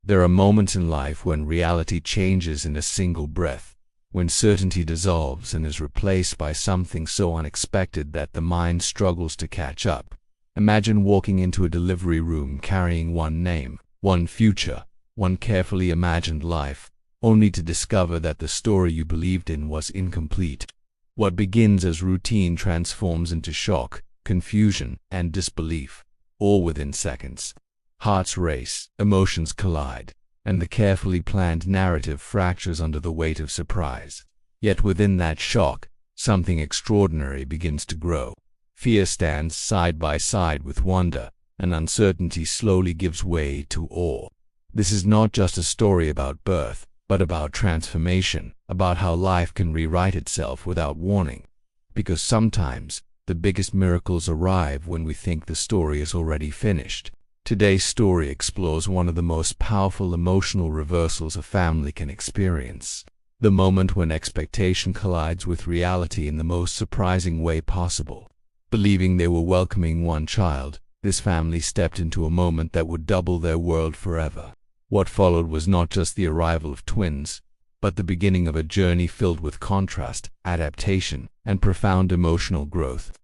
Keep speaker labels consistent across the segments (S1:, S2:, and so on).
S1: There are moments in life when reality changes in a single breath, when certainty dissolves and is replaced by something so unexpected that the mind struggles to catch up. Imagine walking into a delivery room carrying one name, one future, one carefully imagined life, only to discover that the story you believed in was incomplete. What begins as routine transforms into shock, confusion, and disbelief, all within seconds. Hearts race, emotions collide, and the carefully planned narrative fractures under the weight of surprise. Yet within that shock, something extraordinary begins to grow. Fear stands side by side with wonder, and uncertainty slowly gives way to awe. This is not just a story about birth, but about transformation, about how life can rewrite itself without warning. Because sometimes, the biggest miracles arrive when we think the story is already finished. Today's story explores one of the most powerful emotional reversals a family can experience. The moment when expectation collides with reality in the most surprising way possible. Believing they were welcoming one child, this family stepped into a moment that would double their world forever. What followed was not just the arrival of twins, but the beginning of a journey filled with contrast, adaptation, and profound emotional growth.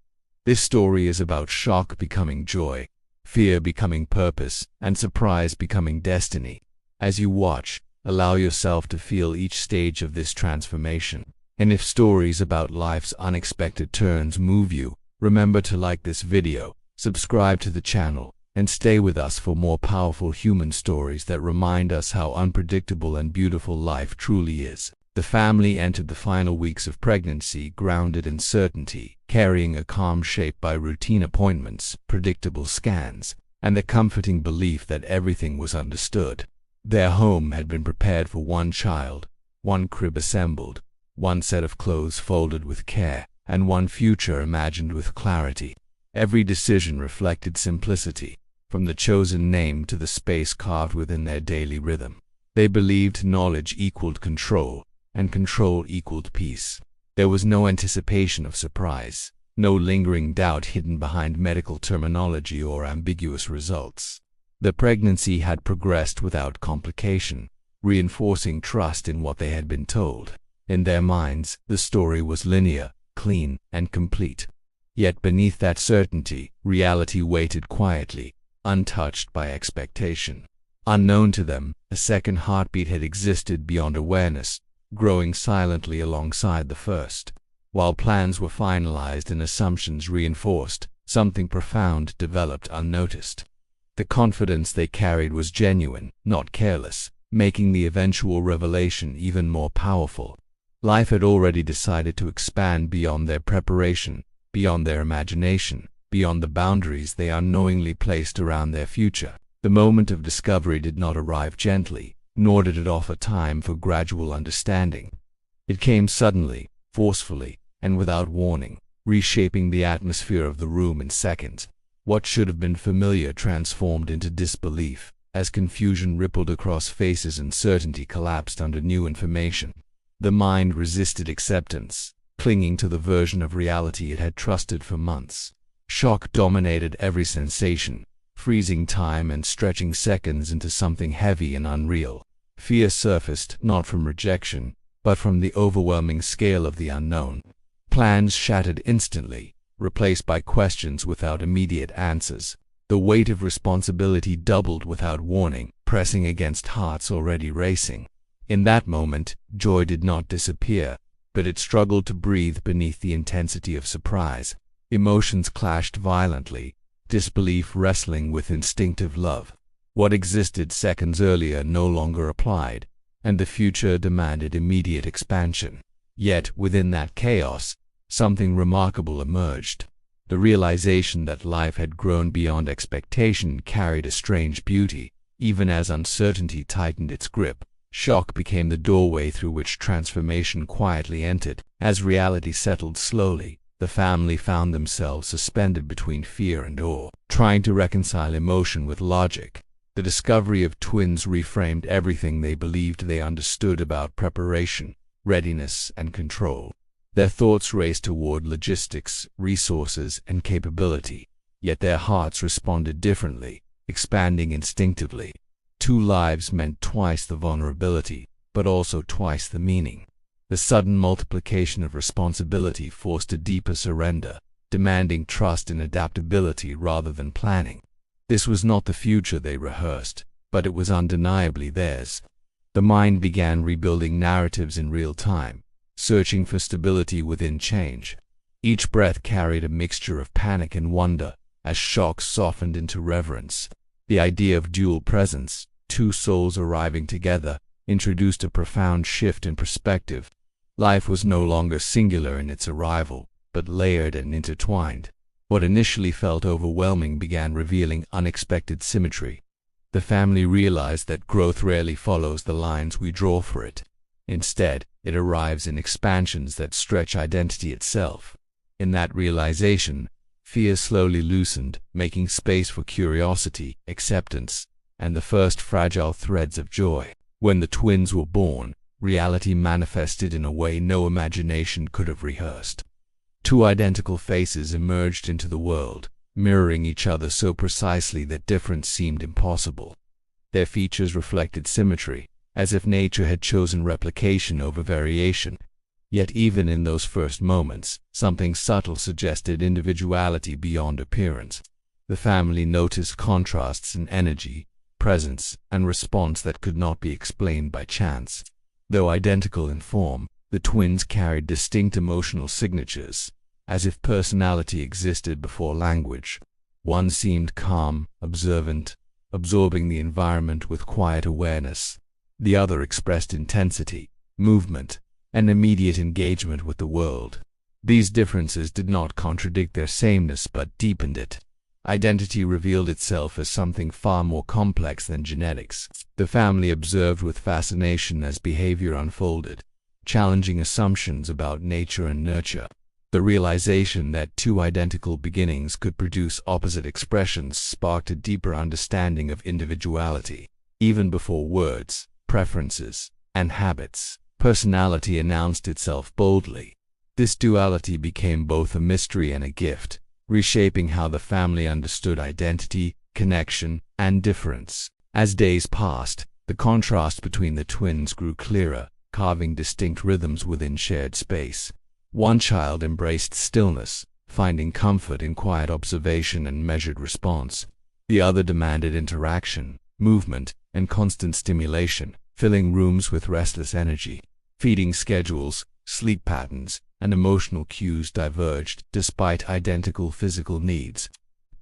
S1: This story is about shock becoming joy, fear becoming purpose, and surprise becoming destiny. As you watch, allow yourself to feel each stage of this transformation. And if stories about life's unexpected turns move you, remember to like this video, subscribe to the channel, and stay with us for more powerful human stories that remind us how unpredictable and beautiful life truly is. The family entered the final weeks of pregnancy grounded in certainty, carrying a calm shape by routine appointments, predictable scans, and the comforting belief that everything was understood. Their home had been prepared for one child, one crib assembled, one set of clothes folded with care, and one future imagined with clarity. Every decision reflected simplicity, from the chosen name to the space carved within their daily rhythm. They believed knowledge equaled control, and control equaled peace. There was no anticipation of surprise, no lingering doubt hidden behind medical terminology or ambiguous results. The pregnancy had progressed without complication, reinforcing trust in what they had been told. In their minds, the story was linear, clean, and complete. Yet beneath that certainty, reality waited quietly, untouched by expectation. Unknown to them, a second heartbeat had existed beyond awareness, growing silently alongside the first. While plans were finalized and assumptions reinforced, something profound developed unnoticed. The confidence they carried was genuine, not careless, making the eventual revelation even more powerful. Life had already decided to expand beyond their preparation, beyond their imagination, beyond the boundaries they unknowingly placed around their future. The moment of discovery did not arrive gently, nor did it offer time for gradual understanding. It came suddenly, forcefully, and without warning, reshaping the atmosphere of the room in seconds. What should have been familiar transformed into disbelief, as confusion rippled across faces and certainty collapsed under new information. The mind resisted acceptance, clinging to the version of reality it had trusted for months. Shock dominated every sensation, freezing time and stretching seconds into something heavy and unreal. Fear surfaced not from rejection, but from the overwhelming scale of the unknown. Plans shattered instantly, replaced by questions without immediate answers. The weight of responsibility doubled without warning, pressing against hearts already racing. In that moment, joy did not disappear, but it struggled to breathe beneath the intensity of surprise. Emotions clashed violently, disbelief wrestling with instinctive love. What existed seconds earlier no longer applied, and the future demanded immediate expansion. Yet, within that chaos, something remarkable emerged. The realization that life had grown beyond expectation carried a strange beauty. Even as uncertainty tightened its grip, shock became the doorway through which transformation quietly entered. As reality settled slowly, the family found themselves suspended between fear and awe, trying to reconcile emotion with logic. The discovery of twins reframed everything they believed they understood about preparation, readiness, and control. Their thoughts raced toward logistics, resources, and capability, yet their hearts responded differently, expanding instinctively. Two lives meant twice the vulnerability, but also twice the meaning. The sudden multiplication of responsibility forced a deeper surrender, demanding trust and adaptability rather than planning. This was not the future they rehearsed, but it was undeniably theirs. The mind began rebuilding narratives in real time, searching for stability within change. Each breath carried a mixture of panic and wonder, as shocks softened into reverence. The idea of dual presence, two souls arriving together, introduced a profound shift in perspective. Life was no longer singular in its arrival, but layered and intertwined. What initially felt overwhelming began revealing unexpected symmetry. The family realized that growth rarely follows the lines we draw for it. Instead, it arrives in expansions that stretch identity itself. In that realization, fear slowly loosened, making space for curiosity, acceptance, and the first fragile threads of joy. When the twins were born, reality manifested in a way no imagination could have rehearsed. Two identical faces emerged into the world, mirroring each other so precisely that difference seemed impossible. Their features reflected symmetry, as if nature had chosen replication over variation. Yet even in those first moments, something subtle suggested individuality beyond appearance. The family noticed contrasts in energy, presence, and response that could not be explained by chance. Though identical in form, the twins carried distinct emotional signatures, as if personality existed before language. One seemed calm, observant, absorbing the environment with quiet awareness. The other expressed intensity, movement, and immediate engagement with the world. These differences did not contradict their sameness but deepened it. Identity revealed itself as something far more complex than genetics. The family observed with fascination as behavior unfolded, challenging assumptions about nature and nurture. The realization that two identical beginnings could produce opposite expressions sparked a deeper understanding of individuality. Even before words, preferences, and habits, personality announced itself boldly. This duality became both a mystery and a gift, reshaping how the family understood identity, connection, and difference. As days passed, the contrast between the twins grew clearer, carving distinct rhythms within shared space. One child embraced stillness, finding comfort in quiet observation and measured response. The other demanded interaction, movement, and constant stimulation, filling rooms with restless energy. Feeding schedules, sleep patterns, and emotional cues diverged despite identical physical needs.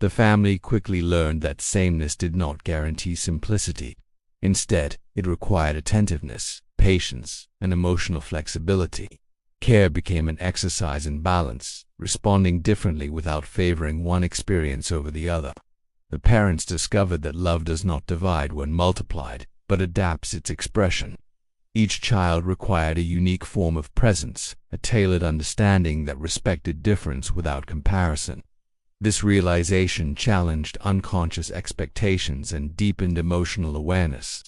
S1: The family quickly learned that sameness did not guarantee simplicity. Instead, it required attentiveness, patience, and emotional flexibility. Care became an exercise in balance, responding differently without favoring one experience over the other. The parents discovered that love does not divide when multiplied, but adapts its expression. Each child required a unique form of presence, a tailored understanding that respected difference without comparison. This realization challenged unconscious expectations and deepened emotional awareness.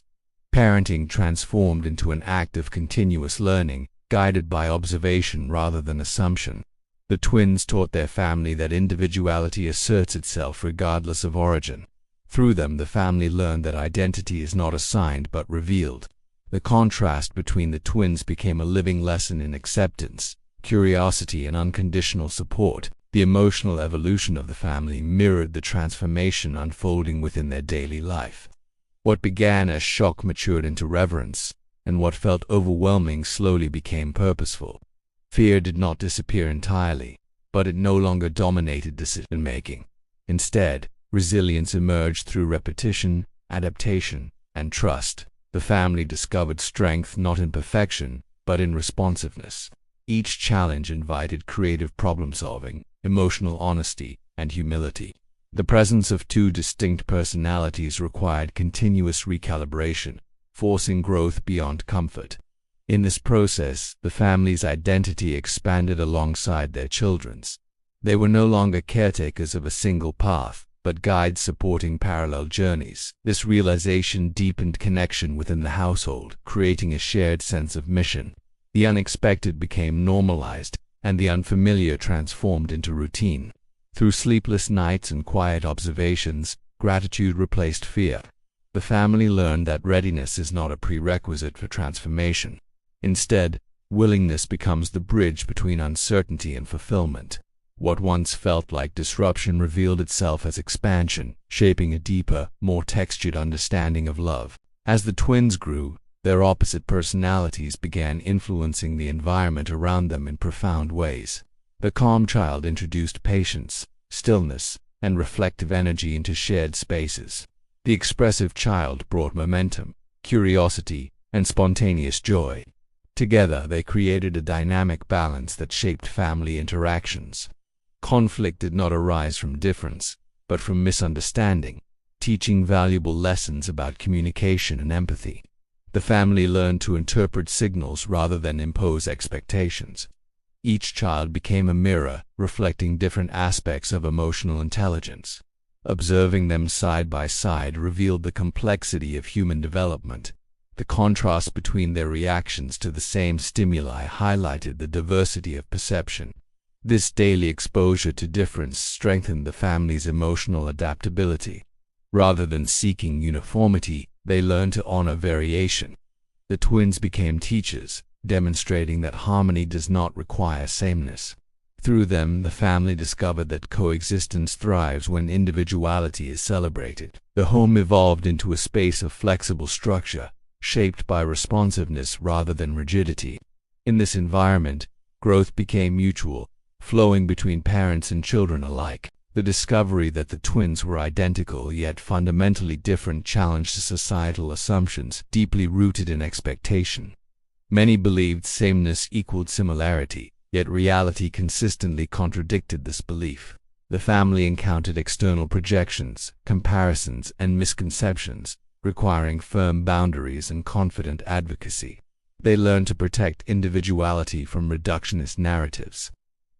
S1: Parenting transformed into an act of continuous learning, guided by observation rather than assumption. The twins taught their family that individuality asserts itself regardless of origin. Through them, the family learned that identity is not assigned but revealed. The contrast between the twins became a living lesson in acceptance, curiosity, and unconditional support. The emotional evolution of the family mirrored the transformation unfolding within their daily life. What began as shock matured into reverence, and what felt overwhelming slowly became purposeful. Fear did not disappear entirely, but it no longer dominated decision-making. Instead, resilience emerged through repetition, adaptation, and trust. The family discovered strength not in perfection, but in responsiveness. Each challenge invited creative problem-solving, emotional honesty, and humility. The presence of two distinct personalities required continuous recalibration, forcing growth beyond comfort. In this process, the family's identity expanded alongside their children's. They were no longer caretakers of a single path, but guides supporting parallel journeys. This realization deepened connection within the household, creating a shared sense of mission. The unexpected became normalized, and the unfamiliar transformed into routine. Through sleepless nights and quiet observations, gratitude replaced fear. The family learned that readiness is not a prerequisite for transformation. Instead, willingness becomes the bridge between uncertainty and fulfillment. What once felt like disruption revealed itself as expansion, shaping a deeper, more textured understanding of love. As the twins grew, their opposite personalities began influencing the environment around them in profound ways. The calm child introduced patience, stillness, and reflective energy into shared spaces. The expressive child brought momentum, curiosity, and spontaneous joy. Together, they created a dynamic balance that shaped family interactions. Conflict did not arise from difference, but from misunderstanding, teaching valuable lessons about communication and empathy. The family learned to interpret signals rather than impose expectations. Each child became a mirror, reflecting different aspects of emotional intelligence. Observing them side by side revealed the complexity of human development. The contrast between their reactions to the same stimuli highlighted the diversity of perception. This daily exposure to difference strengthened the family's emotional adaptability. Rather than seeking uniformity, they learned to honor variation. The twins became teachers, demonstrating that harmony does not require sameness. Through them, the family discovered that coexistence thrives when individuality is celebrated. The home evolved into a space of flexible structure, shaped by responsiveness rather than rigidity. In this environment, growth became mutual, flowing between parents and children alike. The discovery that the twins were identical yet fundamentally different challenged societal assumptions deeply rooted in expectation. Many believed sameness equaled similarity, yet reality consistently contradicted this belief. The family encountered external projections, comparisons, and misconceptions, requiring firm boundaries and confident advocacy. They learned to protect individuality from reductionist narratives.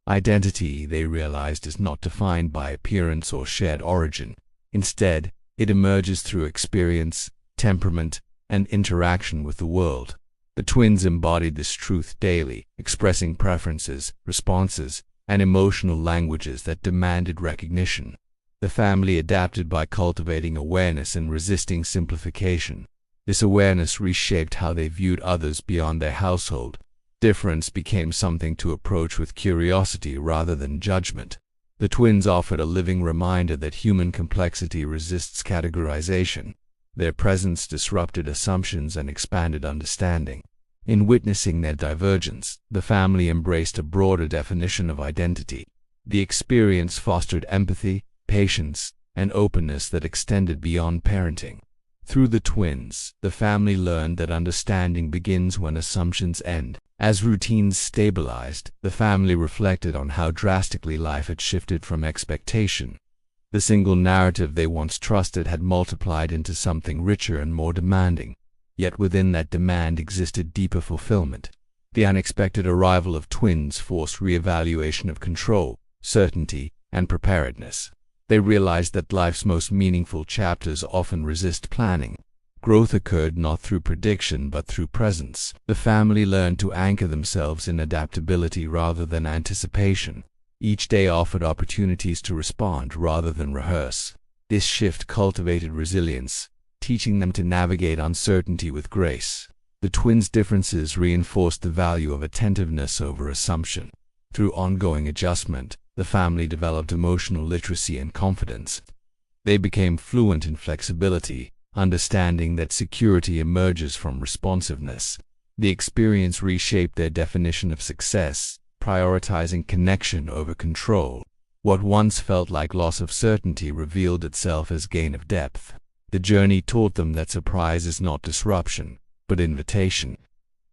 S1: Identity, they realized, is not defined by appearance or shared origin. Instead, it emerges through experience, temperament, and interaction with the world. The twins embodied this truth daily, expressing preferences, responses, and emotional languages that demanded recognition. The family adapted by cultivating awareness and resisting simplification. This awareness reshaped how they viewed others beyond their household. Difference became something to approach with curiosity rather than judgment. The twins offered a living reminder that human complexity resists categorization. Their presence disrupted assumptions and expanded understanding. In witnessing their divergence, the family embraced a broader definition of identity. The experience fostered empathy, patience, and openness that extended beyond parenting. Through the twins, the family learned that understanding begins when assumptions end. As routines stabilized, the family reflected on how drastically life had shifted from expectation. The single narrative they once trusted had multiplied into something richer and more demanding. Yet within that demand existed deeper fulfillment. The unexpected arrival of twins forced reevaluation of control, certainty, and preparedness. They realized that life's most meaningful chapters often resist planning. Growth occurred not through prediction but through presence. The family learned to anchor themselves in adaptability rather than anticipation. Each day offered opportunities to respond rather than rehearse. This shift cultivated resilience, teaching them to navigate uncertainty with grace. The twins' differences reinforced the value of attentiveness over assumption. Through ongoing adjustment, the family developed emotional literacy and confidence. They became fluent in flexibility, understanding that security emerges from responsiveness. The experience reshaped their definition of success, prioritizing connection over control. What once felt like loss of certainty revealed itself as gain of depth. The journey taught them that surprise is not disruption, but invitation.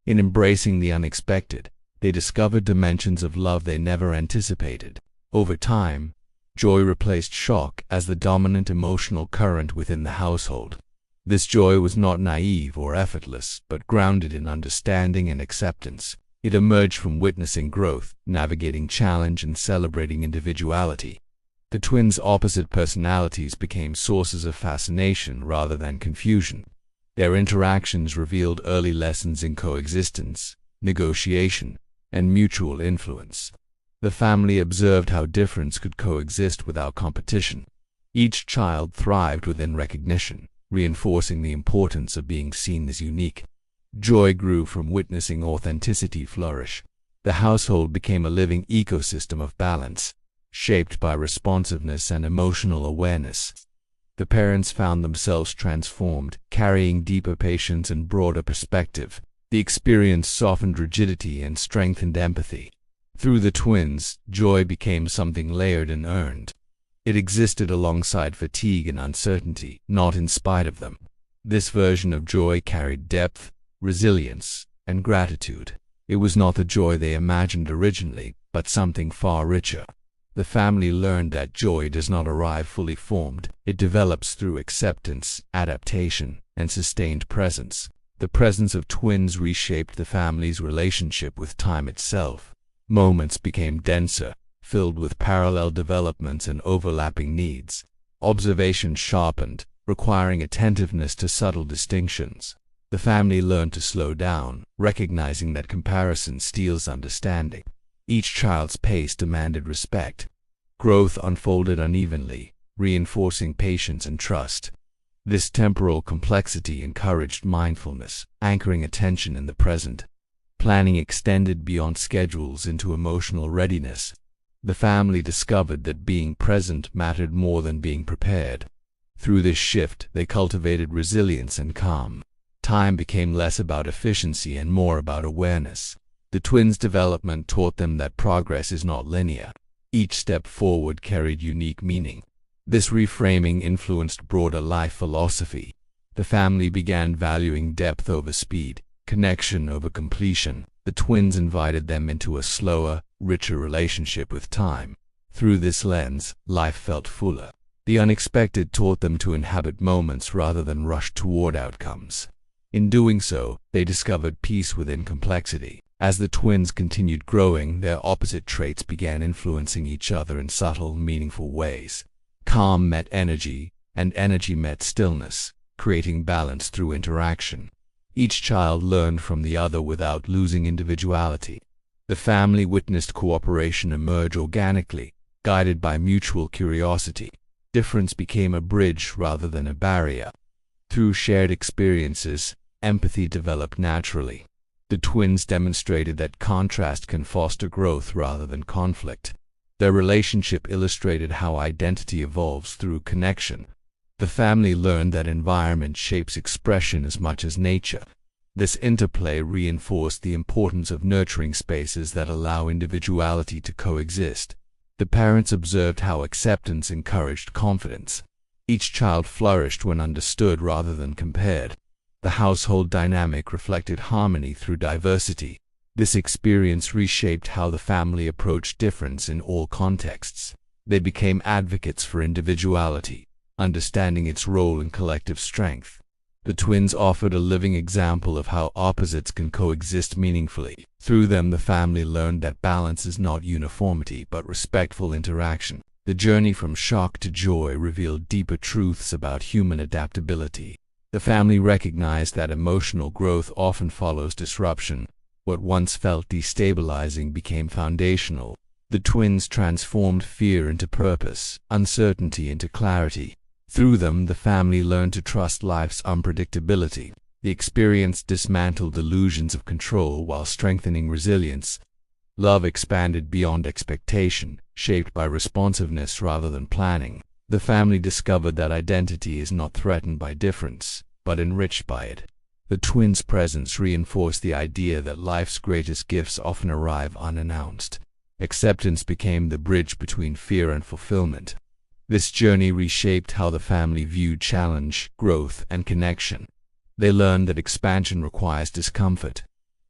S1: In embracing the unexpected, they discovered dimensions of love they never anticipated. Over time, joy replaced shock as the dominant emotional current within the household. This joy was not naive or effortless, but grounded in understanding and acceptance. It emerged from witnessing growth, navigating challenge, and celebrating individuality. The twins' opposite personalities became sources of fascination rather than confusion. Their interactions revealed early lessons in coexistence, negotiation, and mutual influence. The family observed how difference could coexist without competition. Each child thrived within recognition. reinforcing the importance of being seen as unique. Joy grew from witnessing authenticity flourish. The household became a living ecosystem of balance, shaped by responsiveness and emotional awareness. The parents found themselves transformed, carrying deeper patience and broader perspective. The experience softened rigidity and strengthened empathy. Through the twins, joy became something layered and earned. It existed alongside fatigue and uncertainty, not in spite of them. This version of joy carried depth, resilience, and gratitude. It was not the joy they imagined originally, but something far richer. The family learned that joy does not arrive fully formed. It develops through acceptance, adaptation, and sustained presence. The presence of twins reshaped the family's relationship with time itself. Moments became denser, filled with parallel developments and overlapping needs. Observation sharpened, requiring attentiveness to subtle distinctions. The family learned to slow down, recognizing that comparison steals understanding. Each child's pace demanded respect. Growth unfolded unevenly, reinforcing patience and trust. This temporal complexity encouraged mindfulness, anchoring attention in the present. Planning extended beyond schedules into emotional readiness. The family discovered that being present mattered more than being prepared. Through this shift, they cultivated resilience and calm. Time became less about efficiency and more about awareness. The twins' development taught them that progress is not linear. Each step forward carried unique meaning. This reframing influenced broader life philosophy. The family began valuing depth over speed, connection over completion. The twins invited them into a slower, richer relationship with time. Through this lens, life felt fuller. The unexpected taught them to inhabit moments rather than rush toward outcomes. In doing so, they discovered peace within complexity. As the twins continued growing, their opposite traits began influencing each other in subtle, meaningful ways. Calm met energy, and energy met stillness, creating balance through interaction. Each child learned from the other without losing individuality. The family witnessed cooperation emerge organically, guided by mutual curiosity. Difference became a bridge rather than a barrier. Through shared experiences, empathy developed naturally. The twins demonstrated that contrast can foster growth rather than conflict. Their relationship illustrated how identity evolves through connection. The family learned that environment shapes expression as much as nature. This interplay reinforced the importance of nurturing spaces that allow individuality to coexist. The parents observed how acceptance encouraged confidence. Each child flourished when understood rather than compared. The household dynamic reflected harmony through diversity. This experience reshaped how the family approached difference in all contexts. They became advocates for individuality, understanding its role in collective strength. The twins offered a living example of how opposites can coexist meaningfully. Through them, the family learned that balance is not uniformity but respectful interaction. The journey from shock to joy revealed deeper truths about human adaptability. The family recognized that emotional growth often follows disruption. What once felt destabilizing became foundational. The twins transformed fear into purpose, uncertainty into clarity. Through them, the family learned to trust life's unpredictability. The experience dismantled illusions of control while strengthening resilience. Love expanded beyond expectation, shaped by responsiveness rather than planning. The family discovered that identity is not threatened by difference, but enriched by it. The twins' presence reinforced the idea that life's greatest gifts often arrive unannounced. Acceptance became the bridge between fear and fulfillment. This journey reshaped how the family viewed challenge, growth, and connection. They learned that expansion requires discomfort.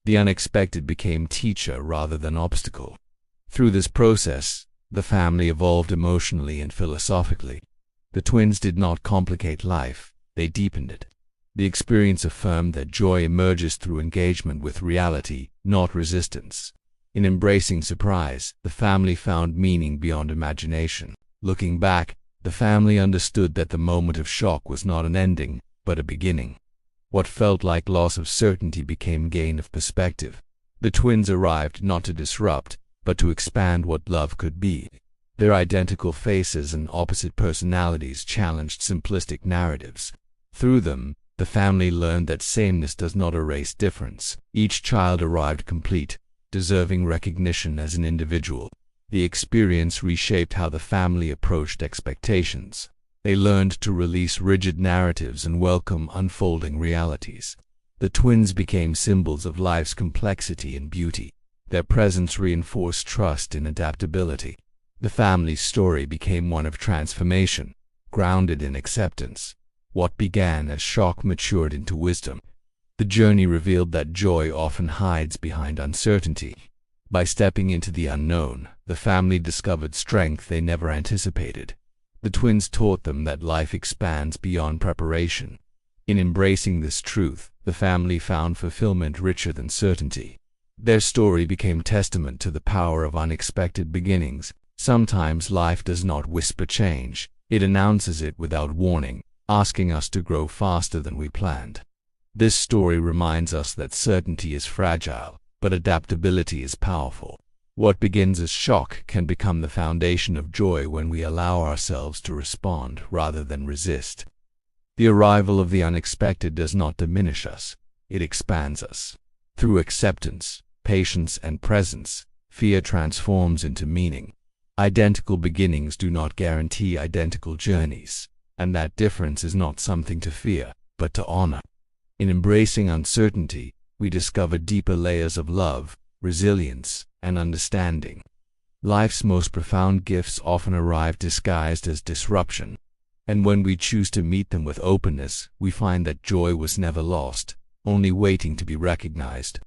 S1: The unexpected became teacher rather than obstacle. Through this process, the family evolved emotionally and philosophically. The twins did not complicate life, they deepened it. The experience affirmed that joy emerges through engagement with reality, not resistance. In embracing surprise, the family found meaning beyond imagination. Looking back, the family understood that the moment of shock was not an ending, but a beginning. What felt like loss of certainty became gain of perspective. The twins arrived not to disrupt, but to expand what love could be. Their identical faces and opposite personalities challenged simplistic narratives. Through them, the family learned that sameness does not erase difference. Each child arrived complete, deserving recognition as an individual. The experience reshaped how the family approached expectations. They learned to release rigid narratives and welcome unfolding realities. The twins became symbols of life's complexity and beauty. Their presence reinforced trust in adaptability. The family's story became one of transformation, grounded in acceptance. What began as shock matured into wisdom. The journey revealed that joy often hides behind uncertainty. By stepping into the unknown, the family discovered strength they never anticipated. The twins taught them that life expands beyond preparation. In embracing this truth, the family found fulfillment richer than certainty. Their story became testament to the power of unexpected beginnings. Sometimes life does not whisper change, it announces it without warning, asking us to grow faster than we planned. This story reminds us that certainty is fragile, but adaptability is powerful. What begins as shock can become the foundation of joy when we allow ourselves to respond rather than resist. The arrival of the unexpected does not diminish us, it expands us. Through acceptance, patience, and presence, fear transforms into meaning. Identical beginnings do not guarantee identical journeys, and that difference is not something to fear, but to honor. In embracing uncertainty, we discover deeper layers of love, resilience, and understanding. Life's most profound gifts often arrive disguised as disruption, and when we choose to meet them with openness, we find that joy was never lost, only waiting to be recognized.